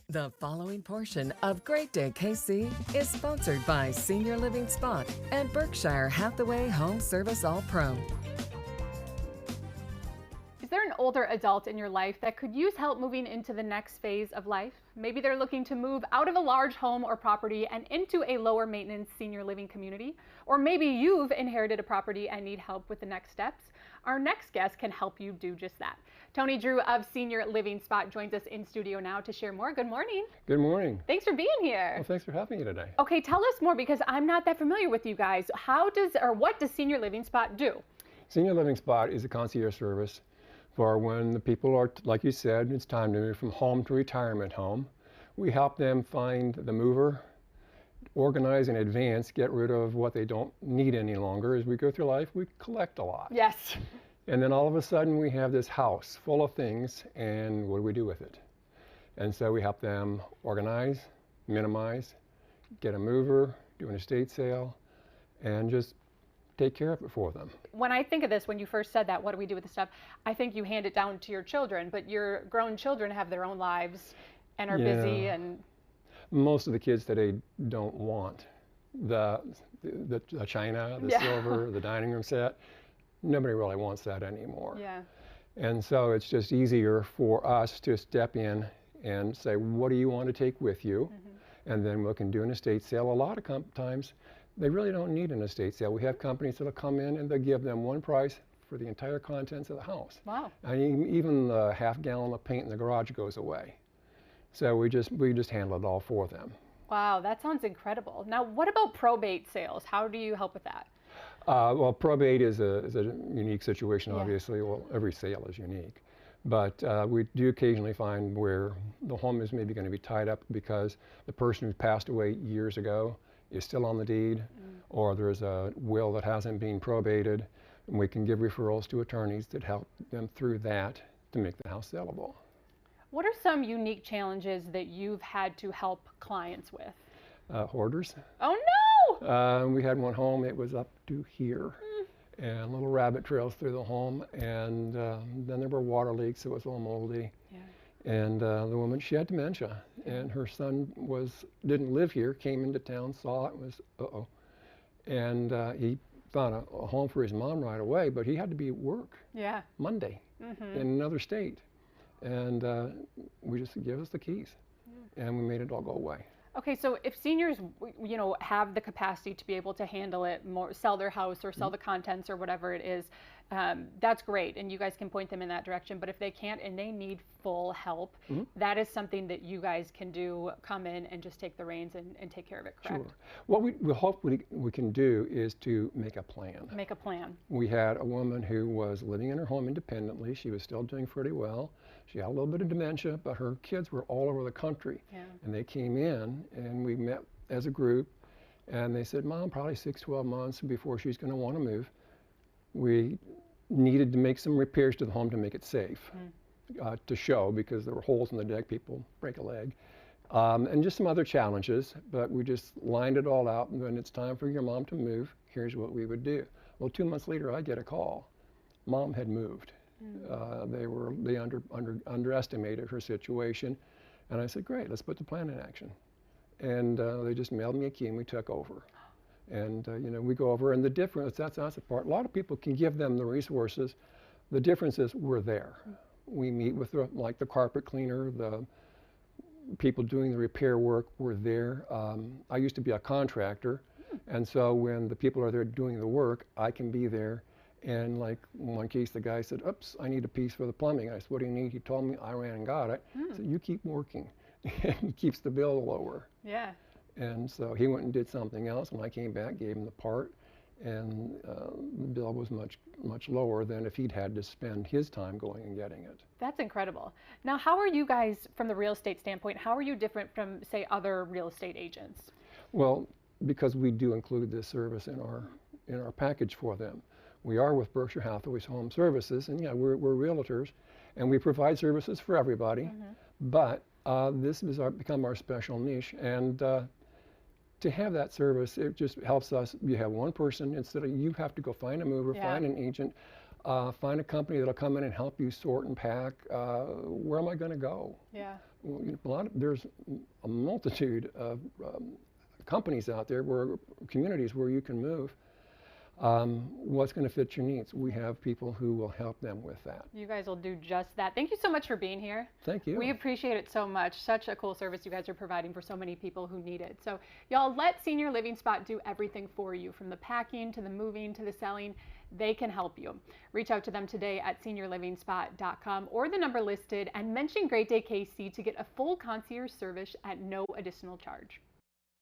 The following portion of Great Day KC is sponsored by Senior Living Spot and Berkshire Hathaway Home Service All Pro. Is there an older adult in your life that could use help moving into the next phase of life? Maybe they're looking to move out of a large home or property and into a lower maintenance senior living community. Or maybe you've inherited a property and need help with the next steps. Our next guest can help you do just that. Tony Drew of Senior Living Spot joins us in studio now to share more. Good morning. Good morning. Thanks for being here. Well, thanks for having me today. Okay, tell us more because I'm not that familiar with you guys. What does Senior Living Spot do? Senior Living Spot is a concierge service for when the people are, like you said, it's time to move from home to retirement home. We help them find the mover, organize in advance, get rid of what they don't need any longer. As we go through life, we collect a lot. Yes. And then all of a sudden we have this house full of things, and what do we do with it? And so we help them organize, minimize, get a mover, do an estate sale, and just take care of it for them. When I think of this, when you first said that, what do we do with the stuff? I think you hand it down to your children, but your grown children have their own lives and are busy. And most of the kids today don't want the china, the silver, the dining room set. Nobody really wants that anymore. Yeah. And so it's just easier for us to step in and say, what do you want to take with you? And then we can do an estate sale. A lot of times, they really don't need an estate sale. We have companies that'll come in and they'll give them one price for the entire contents of the house. Wow. And even the half-gallon of paint in the garage goes away. So we just handle it all for them. Wow, that sounds incredible. Now, what about probate sales? How do you help with that? Well, probate is a unique situation, obviously. Well, every sale is unique. But we do occasionally find where the home is maybe going to be tied up because the person who passed away years ago is still on the deed, or there's a will that hasn't been probated, and we can give referrals to attorneys that help them through that to make the house sellable. What are some unique challenges that you've had to help clients with? Hoarders. Oh no! We had one home, it was up to here, and little rabbit trails through the home, and then there were water leaks, it was a little moldy. Yeah. And the woman, she had dementia, and her son didn't live here, came into town, saw it, was uh-oh. And he found a home for his mom right away, but he had to be at work Monday in another state. And we just give us the keys, and we made it all go away. Okay, so if seniors, have the capacity to be able to handle it, sell their house or sell the contents or whatever it is, that's great, and you guys can point them in that direction. But if they can't and they need full help, that is something that you guys can do, come in and just take the reins and take care of it, correct? Sure. What we hope we can do is to make a plan. Make a plan. We had a woman who was living in her home independently. She was still doing pretty well. She had a little bit of dementia, but her kids were all over the country. Yeah. And they came in, and we met as a group, and they said, Mom, probably 6-12 months before she's going to want to move. We needed to make some repairs to the home to make it safe, to show, because there were holes in the deck, people break a leg, and just some other challenges, but we just lined it all out, and when it's time for your mom to move, here's what we would do. Well, 2 months later, I get a call. Mom had moved. They underestimated her situation, and I said, great, let's put the plan in action. And they just mailed me a key, and we took over. And we go over, and the difference, that's the part. A lot of people can give them the resources. The difference is we're there. We meet with the carpet cleaner, the people doing the repair work. We're there. I used to be a contractor, and so when the people are there doing the work, I can be there. And like in one case, the guy said, oops, I need a piece for the plumbing. I said, what do you need? He told me, I ran and got it. I said, you keep working. It keeps the bill lower. Yeah. And so he went and did something else, and I came back, gave him the part, and the bill was much, much lower than if he'd had to spend his time going and getting it. That's incredible. Now, how are you guys, from the real estate standpoint, how are you different from, say, other real estate agents? Well, because we do include this service in our package for them. We are with Berkshire Hathaway's Home Services, and yeah, we're realtors, and we provide services for everybody, but this has become our special niche, and to have that service, it just helps us. You have one person instead of you have to go find a mover, find an agent, find a company that'll come in and help you sort and pack. Where am I going to go? Yeah. Well, there's a multitude of companies out there, communities where you can move. What's going to fit your needs? We have people who will help them with that. You guys will do just that. Thank you so much for being here. Thank you. We appreciate it so much. Such a cool service you guys are providing for so many people who need it. So y'all, let Senior Living Spot do everything for you, from the packing to the moving to the selling. They can help you. Reach out to them today at seniorlivingspot.com or the number listed and mention Great Day KC to get a full concierge service at no additional charge.